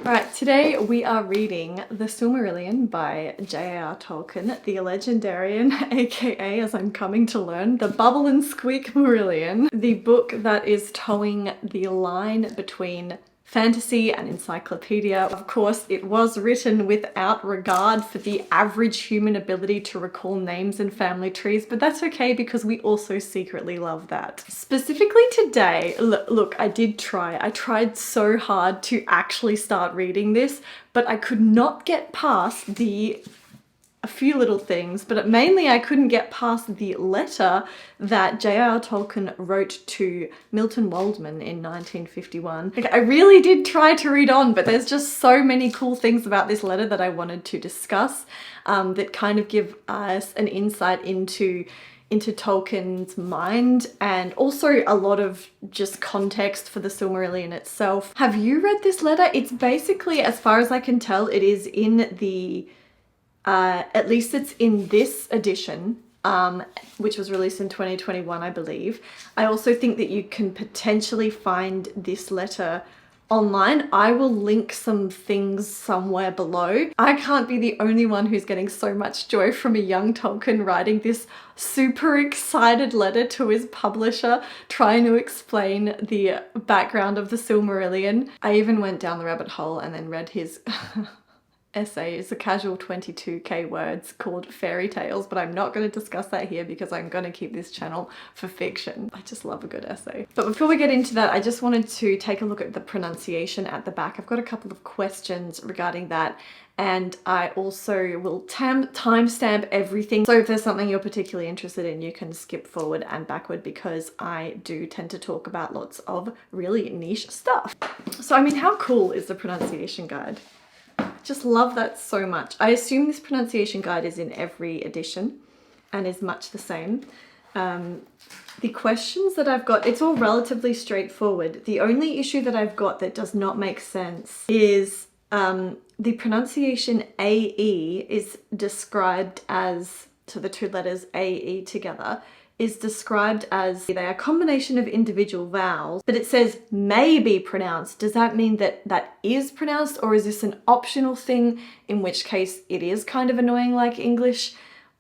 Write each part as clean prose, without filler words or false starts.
Alright, today we are reading The Silmarillion by JRR Tolkien, the Legendarium, aka, as I'm coming to learn, the Bubble and Squeak Marillion, the book that is towing the line between fantasy and encyclopedia. Of course, it was written without regard for the average human ability to recall names and family trees, but that's okay because we also secretly love that. Specifically today, look, I tried so hard to actually start reading this, but I could not get past a few little things, but mainly I couldn't get past the letter that JRR Tolkien wrote to Milton Waldman in 1951. Like, I really did try to read on, but there's just so many cool things about this letter that I wanted to discuss that kind of give us an insight into Tolkien's mind, and also a lot of just context for the Silmarillion itself. Have you read this letter? It's basically, as far as I can tell, it is in the at least it's in this edition, which was released in 2021, I believe. I also think that you can potentially find this letter online. I will link some things somewhere below. I can't be the only one who's getting so much joy from a young Tolkien writing this super excited letter to his publisher, trying to explain the background of the Silmarillion. I even went down the rabbit hole and then read his essay. Is a casual 22k words called Fairy Tales, but I'm not going to discuss that here because I'm going to keep this channel for fiction. I just love a good essay. But before we get into that, I just wanted to take a look at the pronunciation at the back. I've got a couple of questions regarding that, and I also will timestamp everything. So if there's something you're particularly interested in, you can skip forward and backward because I do tend to talk about lots of really niche stuff. So I mean, how cool is the pronunciation guide? Just love that so much. I assume this pronunciation guide is in every edition and is much the same. The questions that I've got, it's all relatively straightforward. The only issue that I've got that does not make sense is the pronunciation AE is described as, so the two letters AE together, is described as they are a combination of individual vowels, but it says may be pronounced. Does that mean that that is pronounced, or is this an optional thing, in which case it is kind of annoying like English?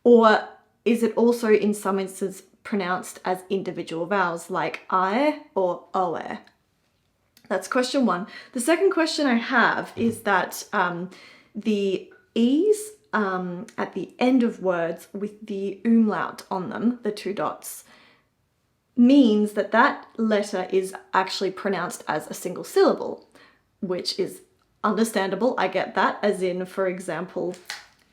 Or is it also in some instances pronounced as individual vowels like I or oe? That's question one. The second question I have is that the E's at the end of words with the umlaut on them, the two dots, means that that letter is actually pronounced as a single syllable, which is understandable. I get that, as in, for example,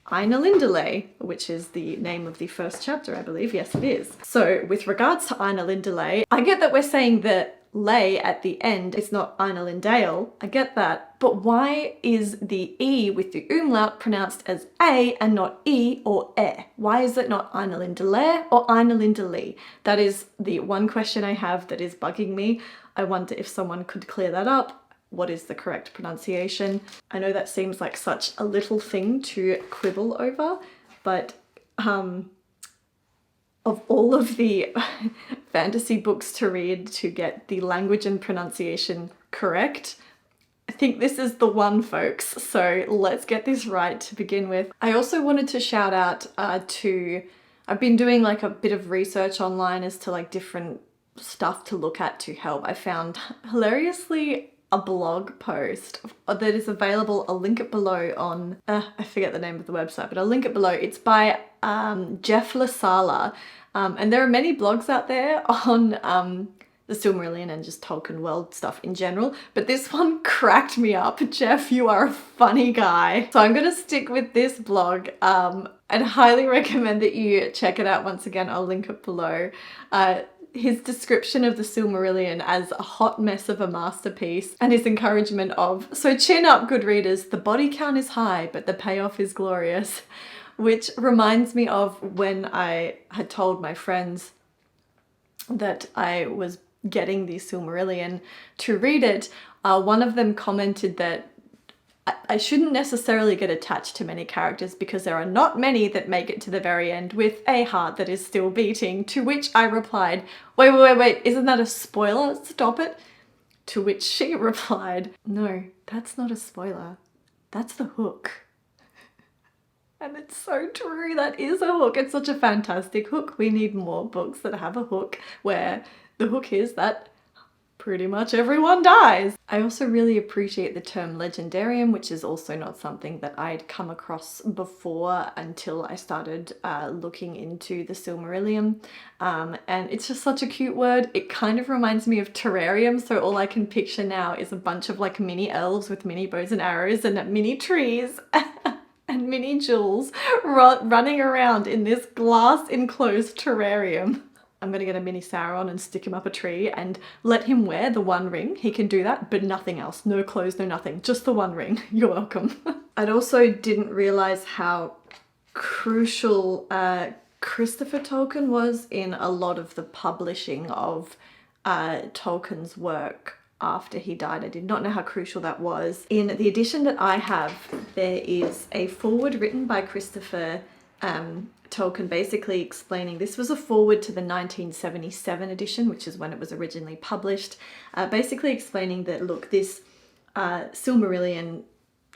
Ainulindalë, which is the name of the first chapter, I believe. Yes, it is. So with regards to Ainulindalë, I get that we're saying that lay at the end, it's not Ainulindalë, I get that, but why is the E with the umlaut pronounced as A and not E or E? Why is it not Ainulindalë or Ainulindalë? That is the one question I have that is bugging me. I wonder if someone could clear that up. What is the correct pronunciation? I know that seems like such a little thing to quibble over, but of all of the fantasy books to read to get the language and pronunciation correct, I think this is the one, folks. So let's get this right to begin with. I also wanted to shout out I've been doing like a bit of research online as to like different stuff to look at to help. I found hilariously a blog post that is available. I'll link it below on, I forget the name of the website, but I'll link it below. It's by Jeff Lasala, and there are many blogs out there on the Silmarillion and just Tolkien world stuff in general, but this one cracked me up. Jeff, you are a funny guy. So I'm gonna stick with this blog and highly recommend that you check it out. Once again, I'll link it below. His description of the Silmarillion as a hot mess of a masterpiece, and his encouragement of, so chin up, good readers, the body count is high, but the payoff is glorious. Which reminds me of when I had told my friends that I was getting the Silmarillion to read it. One of them commented that I shouldn't necessarily get attached to many characters because there are not many that make it to the very end with a heart that is still beating, to which I replied, wait, isn't that a spoiler? Stop it. To which she replied, "No, that's not a spoiler. That's the hook." And it's so true, that is a hook. It's such a fantastic hook. We need more books that have a hook where the hook is that pretty much everyone dies. I also really appreciate the term Legendarium, which is also not something that I'd come across before until I started looking into the Silmarillion. And it's just such a cute word. It kind of reminds me of terrarium, so all I can picture now is a bunch of like mini elves with mini bows and arrows and mini trees and mini jewels running around in this glass enclosed terrarium. I'm gonna get a mini Sauron and stick him up a tree and let him wear the one ring. He can do that, but nothing else. No clothes, no nothing. Just the one ring. You're welcome. I'd also didn't realize how crucial Christopher Tolkien was in a lot of the publishing of Tolkien's work after he died. I did not know how crucial that was. In the edition that I have, there is a foreword written by Christopher Tolkien, basically explaining, this was a foreword to the 1977 edition, which is when it was originally published, basically explaining that, look, this Silmarillion,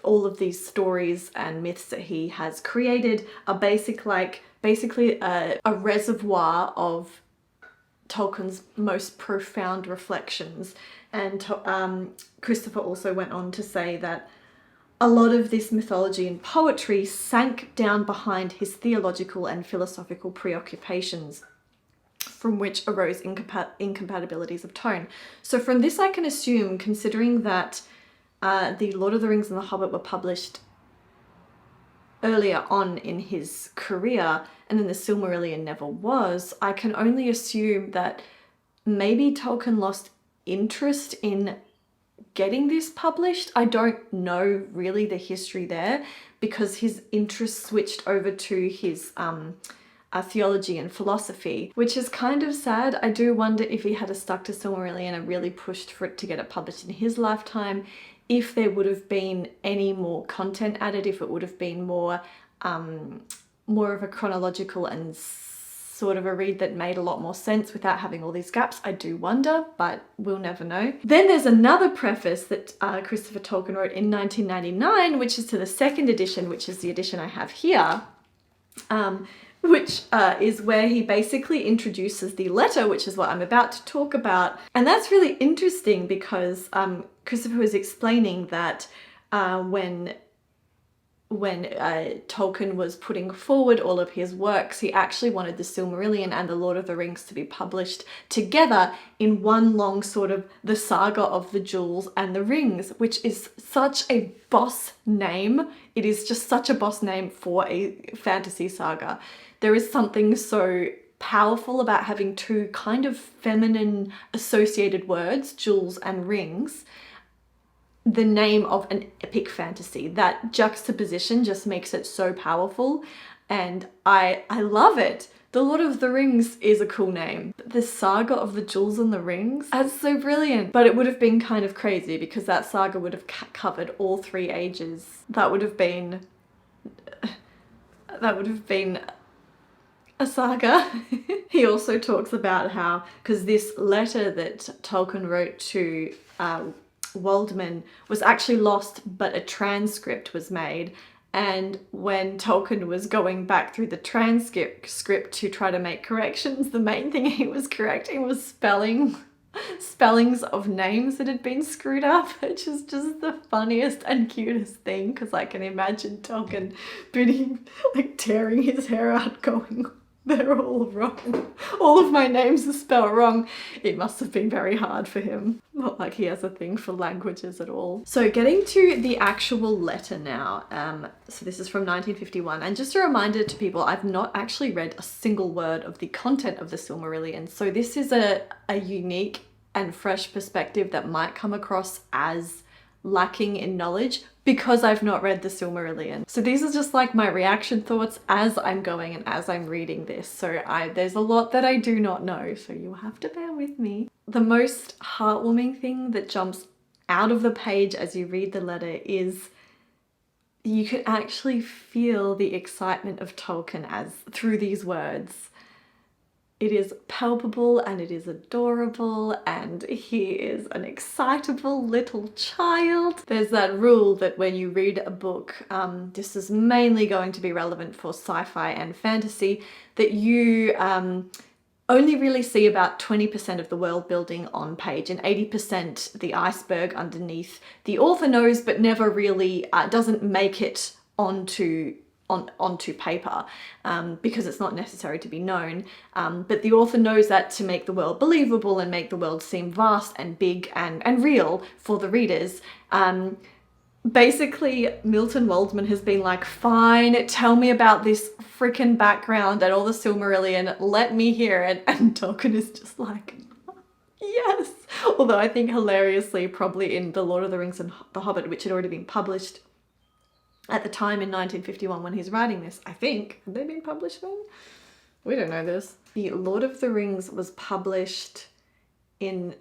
all of these stories and myths that he has created are basically a reservoir of Tolkien's most profound reflections. And Christopher also went on to say that a lot of this mythology and poetry sank down behind his theological and philosophical preoccupations, from which arose incompatibilities of tone. So from this I can assume, considering that the Lord of the Rings and the Hobbit were published earlier on in his career, and then the Silmarillion never was, I can only assume that maybe Tolkien lost interest in getting this published. I don't know really the history there, because his interest switched over to his theology and philosophy, which is kind of sad. I do wonder if he had stuck to Silmarillion and really pushed for it to get it published in his lifetime, if there would have been any more content added, if it would have been more of a chronological and sort of a read that made a lot more sense without having all these gaps. I do wonder, but we'll never know. Then there's another preface that Christopher Tolkien wrote in 1999, which is to the second edition, which is the edition I have here, which is where he basically introduces the letter, which is what I'm about to talk about. And that's really interesting because Christopher was explaining that when Tolkien was putting forward all of his works, he actually wanted the Silmarillion and the Lord of the Rings to be published together in one long sort of the saga of the jewels and the rings, which is such a boss name. It is just such a boss name for a fantasy saga. There is something so powerful about having two kind of feminine associated words, jewels and rings, the name of an epic fantasy. That juxtaposition just makes it so powerful, and I love it. The Lord of the Rings is a cool name. The saga of the jewels and the rings, that's so brilliant. But it would have been kind of crazy because that saga would have covered all three ages. That would have been a saga. He also talks about how, because this letter that Tolkien wrote to Waldman was actually lost, but a transcript was made, and when Tolkien was going back through the transcript to try to make corrections, the main thing he was correcting was spellings of names that had been screwed up, which is just the funniest and cutest thing, because I can imagine Tolkien tearing his hair out going, they're all wrong. All of my names are spelled wrong. It must have been very hard for him. Not like he has a thing for languages at all. So getting to the actual letter now. So this is from 1951. And just a reminder to people, I've not actually read a single word of the content of the Silmarillion. So this is a unique and fresh perspective that might come across as lacking in knowledge because I've not read the Silmarillion. So these are just like my reaction thoughts as I'm going and as I'm reading this. So there's a lot that I do not know, so you'll have to bear with me. The most heartwarming thing that jumps out of the page as you read the letter is you can actually feel the excitement of Tolkien through these words. It is palpable and it is adorable, and he is an excitable little child. There's that rule that when you read a book, this is mainly going to be relevant for sci-fi and fantasy, that you only really see about 20% of the world building on page and 80% the iceberg underneath. The author knows but never really doesn't make it onto paper because it's not necessary to be known, but the author knows that to make the world believable and make the world seem vast and big and real for the readers. Basically, Milton Waldman has been like, fine, tell me about this freaking background and all the Silmarillion, let me hear it. And Tolkien is just like, yes. Although I think hilariously, probably in The Lord of the Rings and The Hobbit, which had already been published at the time in 1951 when he's writing this, I think, had they been published then? We don't know this. The Lord of the Rings was published in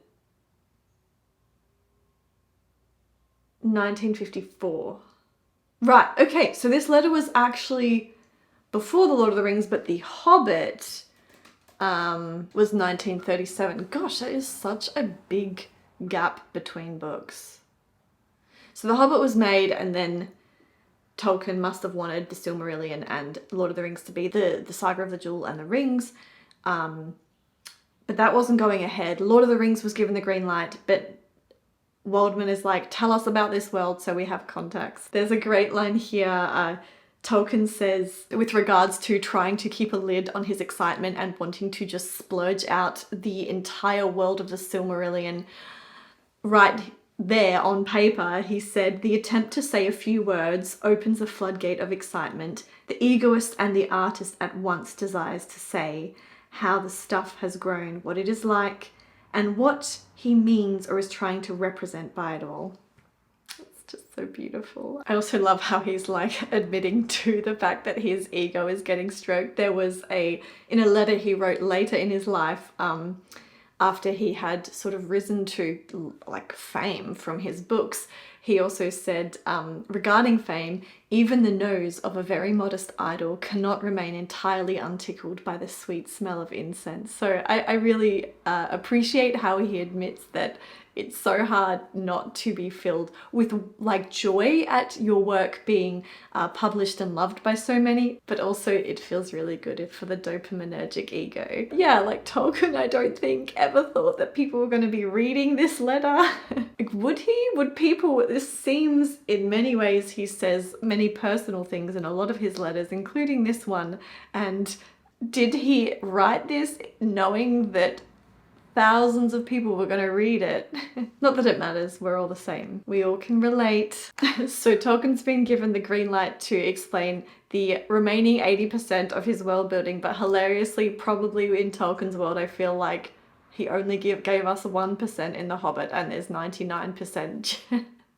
1954. Right, okay, so this letter was actually before The Lord of the Rings, but The Hobbit was 1937. Gosh, that is such a big gap between books. So The Hobbit was made, and then Tolkien must have wanted the Silmarillion and Lord of the Rings to be the Saga of the Jewel and the Rings, but that wasn't going ahead. Lord of the Rings was given the green light, but Waldman is like, tell us about this world so we have context. There's a great line here. Tolkien says, with regards to trying to keep a lid on his excitement and wanting to just splurge out the entire world of the Silmarillion right there on paper, he said, the attempt to say a few words opens a floodgate of excitement. The egoist and the artist at once desires to say how the stuff has grown, what it is like, and what he means or is trying to represent by it all. It's just so beautiful. I also love how he's like admitting to the fact that his ego is getting stroked. There was in a letter he wrote later in his life, after he had sort of risen to like fame from his books, he also said, regarding fame, even the nose of a very modest idol cannot remain entirely untickled by the sweet smell of incense. So I really appreciate how he admits that it's so hard not to be filled with like joy at your work being published and loved by so many, but also it feels really good for the dopaminergic ego. Yeah, like Tolkien, I don't think ever thought that people were going to be reading this letter. Like, would he? Would people? This seems, in many ways, he says many personal things in a lot of his letters, including this one. And did he write this knowing that thousands of people were going to read it? Not that it matters, we're all the same. We all can relate. So Tolkien's been given the green light to explain the remaining 80% of his world building, but hilariously, probably in Tolkien's world, I feel like he only gave us 1% in The Hobbit, and there's 99%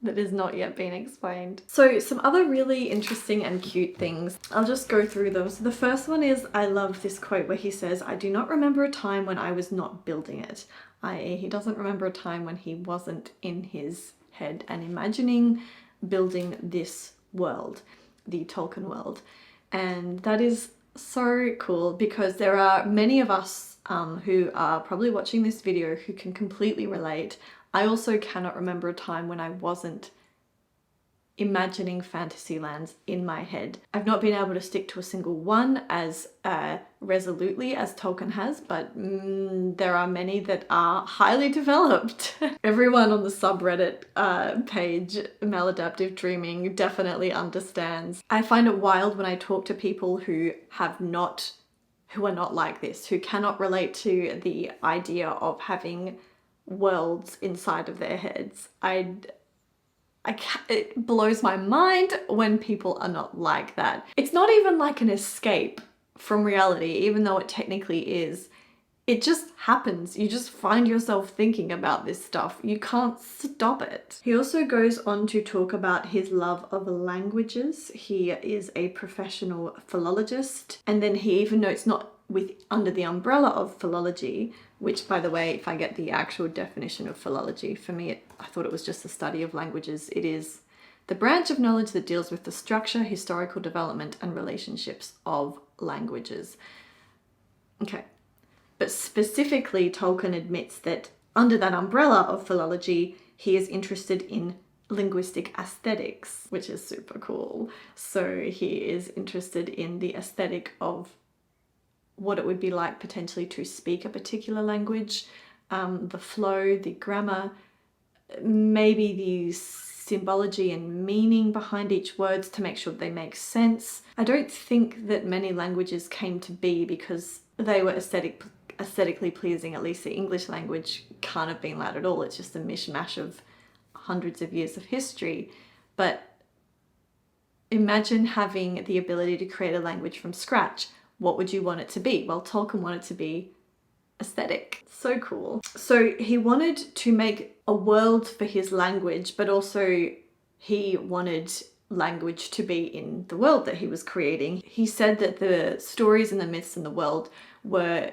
that has not yet been explained. So some other really interesting and cute things. I'll just go through those. So the first one is, I love this quote where he says, I do not remember a time when I was not building it. I.e., he doesn't remember a time when he wasn't in his head and imagining building this world, the Tolkien world. And that is so cool, because there are many of us who are probably watching this video who can completely relate. I also cannot remember a time when I wasn't imagining fantasy lands in my head. I've not been able to stick to a single one as resolutely as Tolkien has, but there are many that are highly developed. Everyone on the subreddit page, Maladaptive Dreaming, definitely understands. I find it wild when I talk to people who are not like this, who cannot relate to the idea of having worlds inside of their heads. It blows my mind when people are not like that. It's not even like an escape from reality, even though it technically is. It just happens. You just find yourself thinking about this stuff. You can't stop it. He also goes on to talk about his love of languages. He is a professional philologist. And then he even notes, not under the umbrella of philology, which, by the way, if I get the actual definition of philology, for me, I thought it was just the study of languages. It is the branch of knowledge that deals with the structure, historical development, and relationships of languages. Okay. But specifically, Tolkien admits that under that umbrella of philology, he is interested in linguistic aesthetics, which is super cool. So he is interested in the aesthetic of what it would be like potentially to speak a particular language, the flow, the grammar, maybe the symbology and meaning behind each word to make sure they make sense. I don't think that many languages came to be because they were aesthetically pleasing. At least the English language can't have been that at all. It's just a mishmash of hundreds of years of history. But imagine having the ability to create a language from scratch. What would you want it to be? Well, Tolkien wanted to be aesthetic. So cool. So he wanted to make a world for his language, but also he wanted language to be in the world that he was creating. He said that the stories and the myths in the world were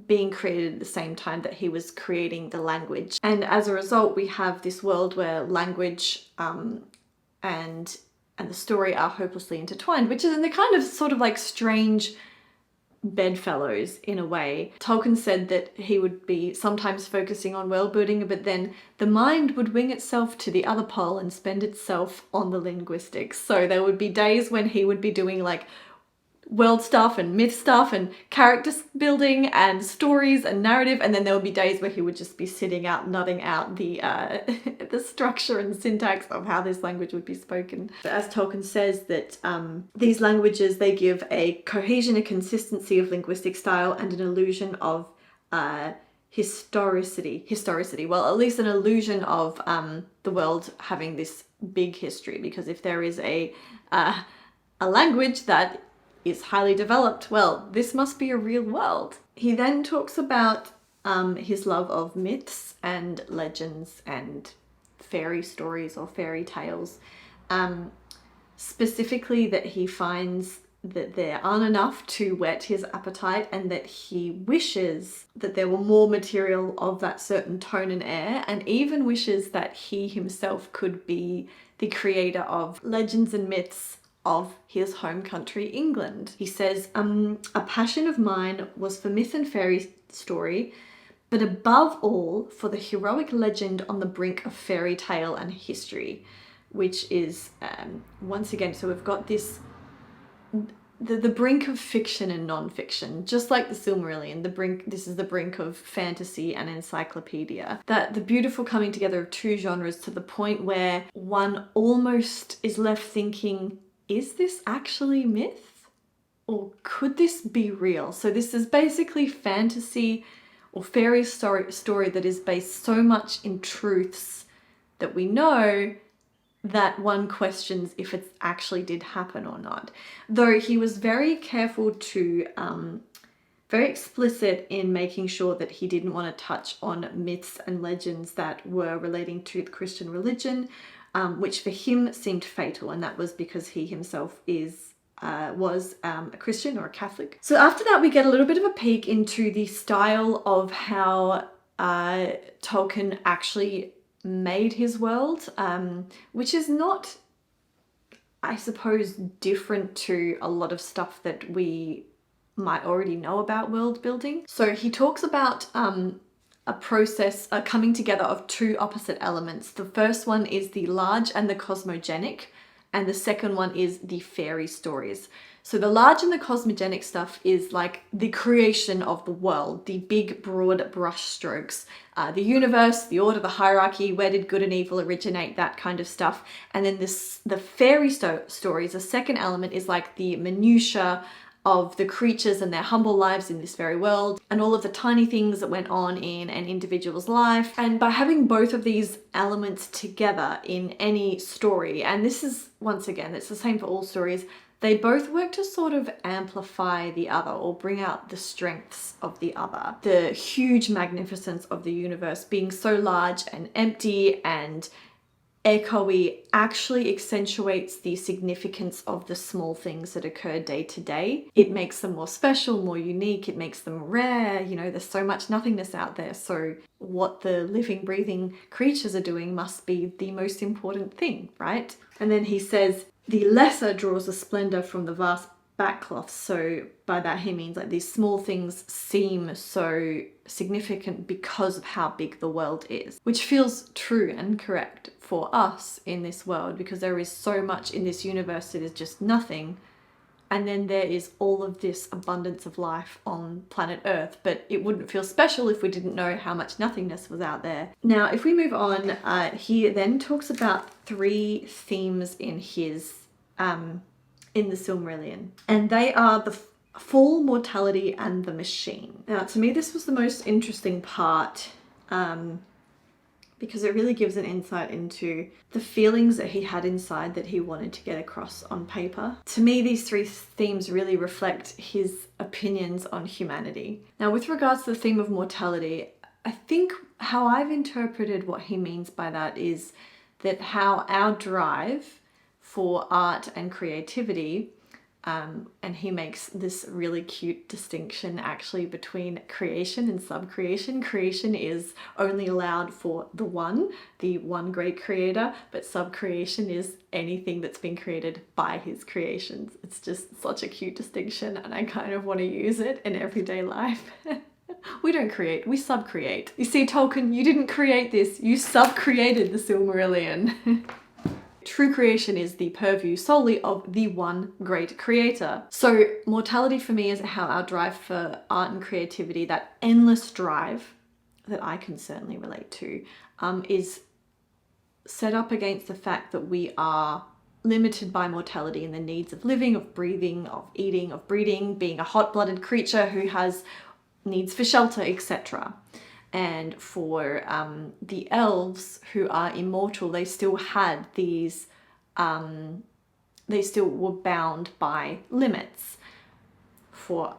being created at the same time that he was creating the language. And as a result, we have this world where language and the story are hopelessly intertwined, which is in the kind of sort of like strange bedfellows in a way. Tolkien said that he would be sometimes focusing on world building, but then the mind would wing itself to the other pole and spend itself on the linguistics. So there would be days when he would be doing like world stuff and myth stuff and character building and stories and narrative, and then there would be days where he would just be sitting out nutting out the the structure and syntax of how this language would be spoken. But as Tolkien says that these languages, they give a cohesion, a consistency of linguistic style and an illusion of historicity, well, at least an illusion of the world having this big history, because if there is a language that is highly developed, well, this must be a real world. He then talks about his love of myths and legends and fairy stories or fairy tales. Specifically that he finds that there aren't enough to whet his appetite, and that he wishes that there were more material of that certain tone and air, and even wishes that he himself could be the creator of legends and myths of his home country, England. He says, a passion of mine was for myth and fairy story, but above all for the heroic legend on the brink of fairy tale and history, which is, once again, so we've got this, the brink of fiction and non-fiction, just like the Silmarillion, this is the brink of fantasy and encyclopedia. That the beautiful coming together of two genres to the point where one almost is left thinking, is this actually myth? Or could this be real? So this is basically fantasy or fairy story that is based so much in truths that we know that one questions if it actually did happen or not. Though he was very careful to, very explicit in making sure that he didn't want to touch on myths and legends that were relating to the Christian religion, which for him seemed fatal, and that was because he himself was a Christian or a Catholic. So after that, we get a little bit of a peek into the style of how Tolkien actually made his world, which is not, I suppose, different to a lot of stuff that we might already know about world building. So he talks about a process, a coming together of two opposite elements. The first one is the large and the cosmogenic, and the second one is the fairy stories. So the large and the cosmogenic stuff is like the creation of the world, the big broad brush strokes, the universe, the order, the hierarchy, where did good and evil originate, that kind of stuff. And then the fairy stories, the second element is like the minutiae of the creatures and their humble lives in this very world, and all of the tiny things that went on in an individual's life. And by having both of these elements together in any story, and this is, once again, it's the same for all stories, they both work to sort of amplify the other or bring out the strengths of the other. The huge magnificence of the universe being so large and empty and echoey actually accentuates the significance of the small things that occur day to day. It makes them more special, more unique, it makes them rare, you know, there's so much nothingness out there, so what the living, breathing creatures are doing must be the most important thing, right? And then he says, the lesser draws a splendor from the vast backcloth. So by that he means like these small things seem so significant because of how big the world is, which feels true and correct for us in this world, because there is so much in this universe that is just nothing. And then there is all of this abundance of life on planet Earth, but it wouldn't feel special if we didn't know how much nothingness was out there. Now, if we move on, he then talks about 3 themes in his, in the Silmarillion. And they are the fall, mortality, and the machine. Now, to me, this was the most interesting part, because it really gives an insight into the feelings that he had inside that he wanted to get across on paper. To me, these 3 themes really reflect his opinions on humanity. Now, with regards to the theme of mortality, I think how I've interpreted what he means by that is that how our drive for art and creativity, and he makes this really cute distinction actually between creation and subcreation. Creation is only allowed for the one great creator, but subcreation is anything that's been created by his creations. It's just such a cute distinction, and I kind of want to use it in everyday life. We don't create, we subcreate. You see, Tolkien, you didn't create this, you subcreated the Silmarillion. True creation is the purview solely of the one great creator. So mortality for me is how our drive for art and creativity, that endless drive that I can certainly relate to, is set up against the fact that we are limited by mortality and the needs of living, of breathing, of eating, of breeding, being a hot-blooded creature who has needs for shelter, etc. And for the elves who are immortal, they still had these, they still were bound by limits. For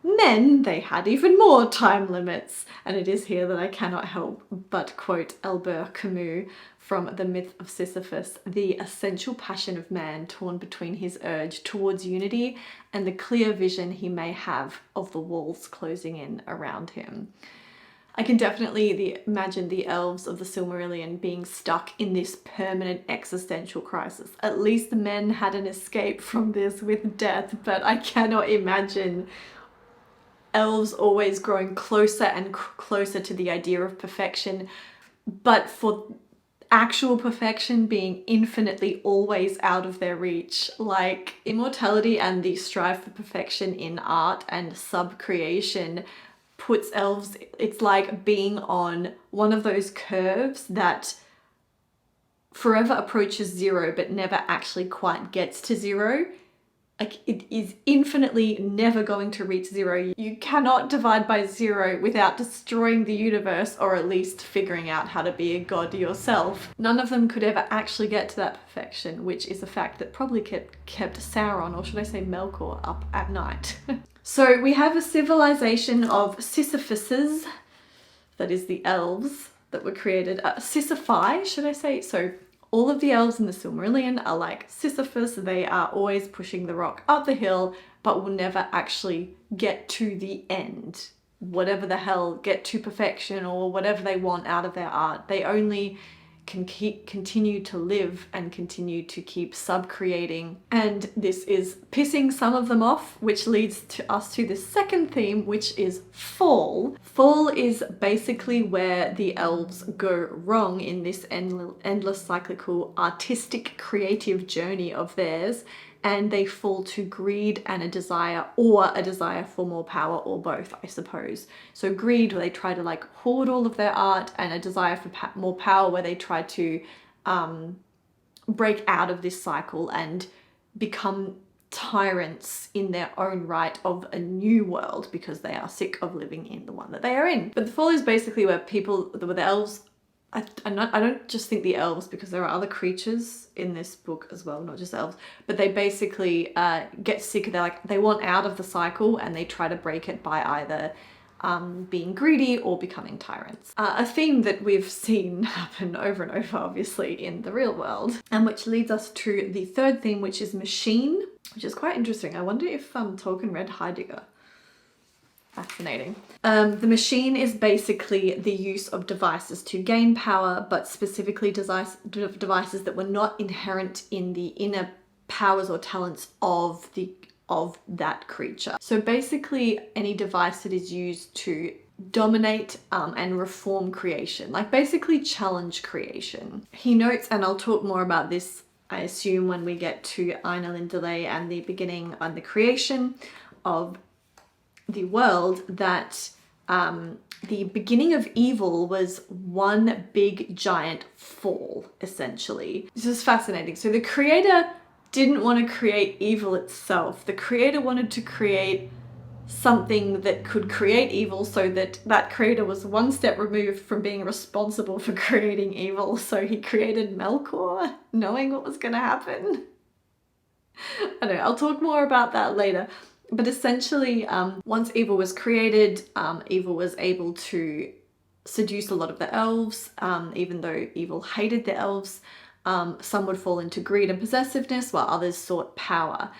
men, they had even more time limits. And it is here that I cannot help but quote Albert Camus from The Myth of Sisyphus: the essential passion of man torn between his urge towards unity and the clear vision he may have of the walls closing in around him. I can definitely imagine the elves of the Silmarillion being stuck in this permanent existential crisis. At least the men had an escape from this with death, but I cannot imagine elves always growing closer and closer to the idea of perfection, but for actual perfection being infinitely always out of their reach. Like, immortality and the strive for perfection in art and sub-creation puts elves, it's like being on one of those curves that forever approaches 0 but never actually quite gets to 0. Like, it is infinitely never going to reach 0. You cannot divide by 0 without destroying the universe, or at least figuring out how to be a god yourself. None of them could ever actually get to that perfection, which is a fact that probably kept Sauron, or should I say Melkor, up at night. So we have a civilization of Sisyphuses, that is the elves that were created, Sisyphi, should I say? So all of the elves in the Silmarillion are like Sisyphus. They are always pushing the rock up the hill, but will never actually get to the end. Whatever the hell, get to perfection or whatever they want out of their art. They only can continue to live and continue to keep sub-creating. And this is pissing some of them off, which leads to us to the second theme, which is fall. Fall is basically where the elves go wrong in this endless cyclical artistic creative journey of theirs, and they fall to greed and a desire, or a desire for more power, or both, I suppose. So greed, where they try to like hoard all of their art, and a desire for more power, where they try to break out of this cycle and become tyrants in their own right of a new world, because they are sick of living in the one that they are in. But the fall is basically where the elves, I don't just think the elves, because there are other creatures in this book as well, not just elves, but they basically get sick. They want out of the cycle, and they try to break it by either being greedy or becoming tyrants. A theme that we've seen happen over and over, obviously, in the real world, and which leads us to the third theme, which is machine, which is quite interesting. I wonder if Tolkien read Heidegger. Fascinating. The machine is basically the use of devices to gain power, but specifically devices that were not inherent in the inner powers or talents of of that creature. So basically any device that is used to dominate and reform creation, like basically challenge creation. He notes, and I'll talk more about this, I assume, when we get to Ainulindalë and the beginning and the creation of the world, that the beginning of evil was one big giant fall, essentially. This is fascinating. So the creator didn't want to create evil itself. The creator wanted to create something that could create evil, so that that creator was one step removed from being responsible for creating evil. So he created Melkor, knowing what was going to happen. I don't know, I'll talk more about that later. But essentially, once evil was created, evil was able to seduce a lot of the elves, even though evil hated the elves. Some would fall into greed and possessiveness, while others sought power.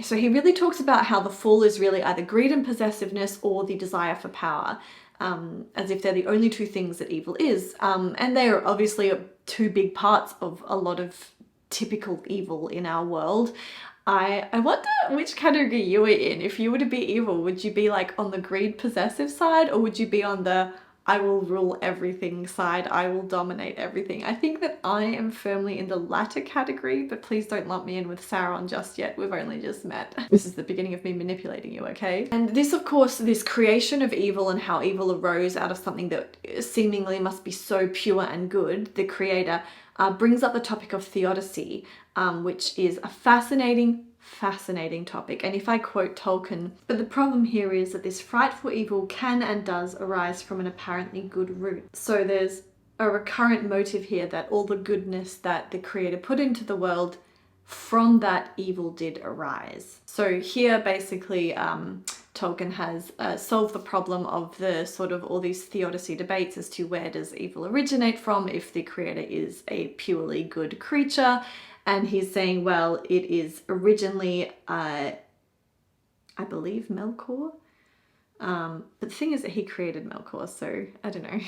So he really talks about how the fall is really either greed and possessiveness or the desire for power, as if they're the only two things that evil is. And they are obviously two big parts of a lot of typical evil in our world. I wonder which category you were in. If you were to be evil, would you be like on the greed possessive side, or would you be on the I will rule everything side, I will dominate everything? I think that I am firmly in the latter category, but please don't lump me in with Sauron just yet. We've only just met. This is the beginning of me manipulating you, okay? And this, of course, this creation of evil and how evil arose out of something that seemingly must be so pure and good, the creator, brings up the topic of theodicy, which is a fascinating topic. And if I quote Tolkien, but the problem here is that this frightful evil can and does arise from an apparently good root. So there's a recurrent motive here that all the goodness that the creator put into the world, from that evil did arise. So here basically Tolkien has solved the problem of the sort of all these theodicy debates as to where does evil originate from, if the creator is a purely good creature. And he's saying, well, it is originally, I believe, Melkor. But the thing is that he created Melkor, so I don't know.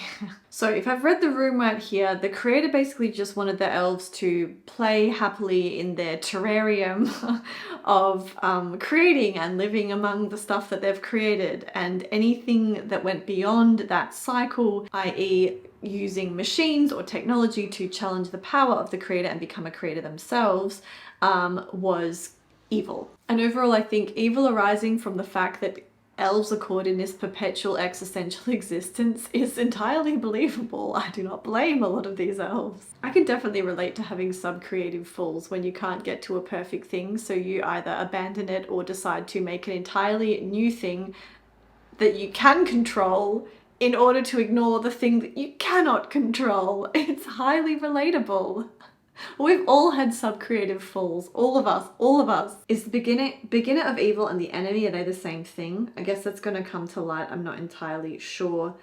So if I've read the room right here, the creator basically just wanted the elves to play happily in their terrarium of creating and living among the stuff that they've created. And anything that went beyond that cycle, i.e. using machines or technology to challenge the power of the creator and become a creator themselves, was evil. And overall, I think evil arising from the fact that elves are caught in this perpetual existential existence is entirely believable. I do not blame a lot of these elves. I can definitely relate to having sub-creative falls when you can't get to a perfect thing, so you either abandon it or decide to make an entirely new thing that you can control in order to ignore the thing that you cannot control. It's highly relatable. We've all had sub-creative falls, all of us. Is the beginner of evil and the enemy, are they the same thing? I guess that's going to come to light. I'm not entirely sure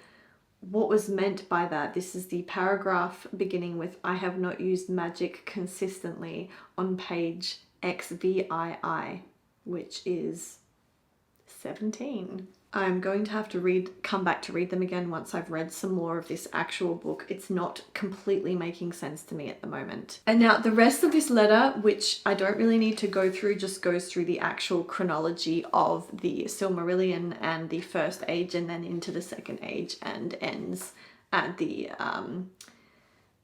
what was meant by that. This is the paragraph beginning with I have not used magic consistently on page XVII, which is 17. I'm going to have to come back to read them again once I've read some more of this actual book. It's not completely making sense to me at the moment. And now the rest of this letter, which I don't really need to go through, just goes through the actual chronology of the Silmarillion and the First Age and then into the Second Age, and ends at the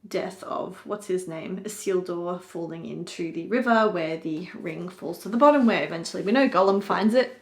death of, what's his name, Isildur, falling into the river where the ring falls to the bottom, where eventually we know Gollum finds it.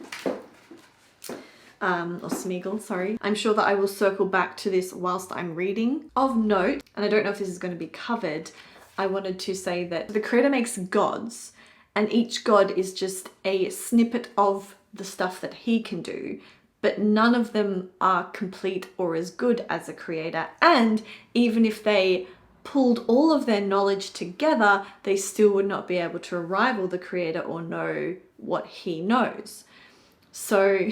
Or Smeagol, sorry. I'm sure that I will circle back to this whilst I'm reading. Of note, and I don't know if this is going to be covered, I wanted to say that the creator makes gods, and each god is just a snippet of the stuff that he can do, but none of them are complete or as good as a creator. And even if they pulled all of their knowledge together, they still would not be able to rival the creator or know what he knows. So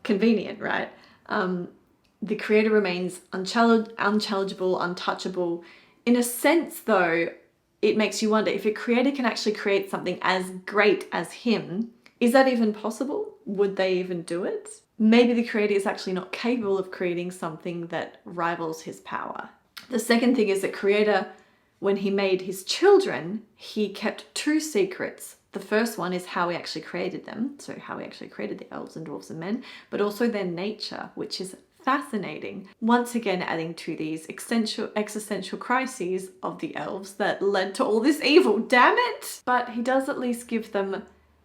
convenient, right? The creator remains unchallengeable, untouchable. In a sense, though, it makes you wonder if a creator can actually create something as great as him, is that even possible? Would they even do it? Maybe the creator is actually not capable of creating something that rivals his power. The second thing is that creator, when he made his children, he kept two secrets. The first one is how he actually created them, so how he actually created the elves and dwarves and men, but also their nature, which is fascinating. Once again, adding to these existential crises of the elves that led to all this evil, damn it! But he does at least give them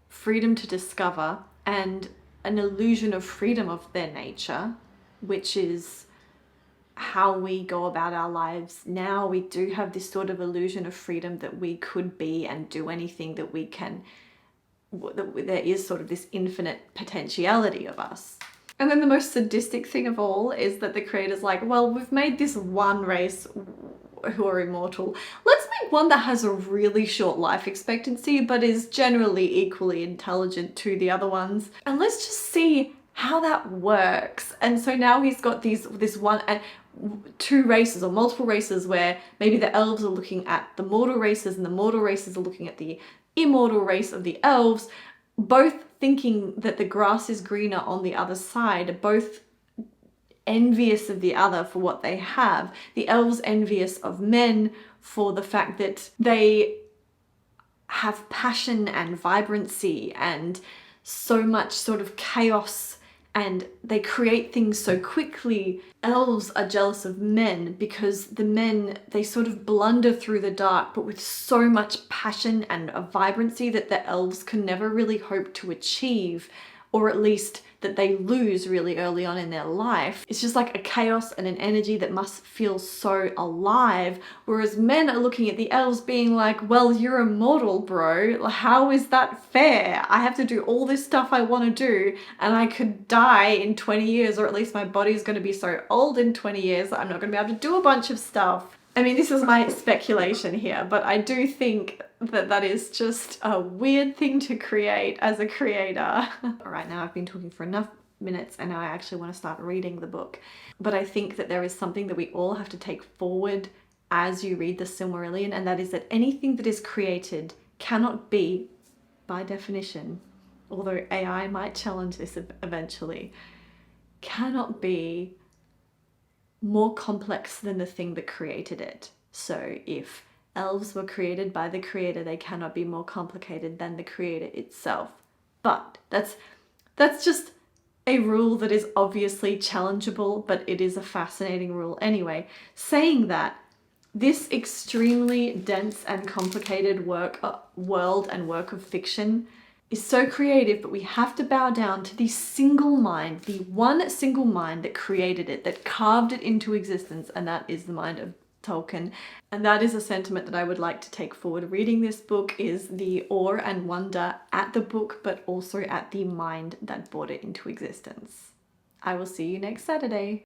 freedom to discover and an illusion of freedom of their nature, which is how we go about our lives now. We do have this sort of illusion of freedom that we could be and do anything that we can, that there is sort of this infinite potentiality of us. And then the most sadistic thing of all is that the creator's like, well, we've made this one race who are immortal. Let's make one that has a really short life expectancy, but is generally equally intelligent to the other ones. And let's just see how that works. And so now he's got this one and two races or multiple races where maybe the elves are looking at the mortal races and the mortal races are looking at the immortal race of the elves, both thinking that the grass is greener on the other side, both envious of the other for what they have. The elves envious of men for the fact that they have passion and vibrancy and so much sort of chaos, and they create things so quickly. Elves are jealous of men because the men, they sort of blunder through the dark, but with so much passion and a vibrancy that the elves can never really hope to achieve, or at least that they lose really early on in their life. It's just like a chaos and an energy that must feel so alive, whereas men are looking at the elves being like, well, you're immortal, bro. How is that fair? I have to do all this stuff I want to do, and I could die in 20 years, or at least my body's going to be so old in 20 years that I'm not going to be able to do a bunch of stuff. I mean, this is my speculation here, but I do think that that is just a weird thing to create as a creator. All right, now I've been talking for enough minutes and now I actually want to start reading the book. But I think that there is something that we all have to take forward as you read the Silmarillion, and that is that anything that is created cannot be, by definition, although AI might challenge this eventually, cannot be more complex than the thing that created it. So if elves were created by the creator, they cannot be more complicated than the creator itself. But that's just a rule that is obviously challengeable, but it is a fascinating rule anyway. Saying that, this extremely dense and complicated world and work of fiction is so creative, but we have to bow down to the single mind, the one single mind that created it, that carved it into existence, and that is the mind of Tolkien. And that is a sentiment that I would like to take forward reading this book, is the awe and wonder at the book, but also at the mind that brought it into existence. I will see you next Saturday.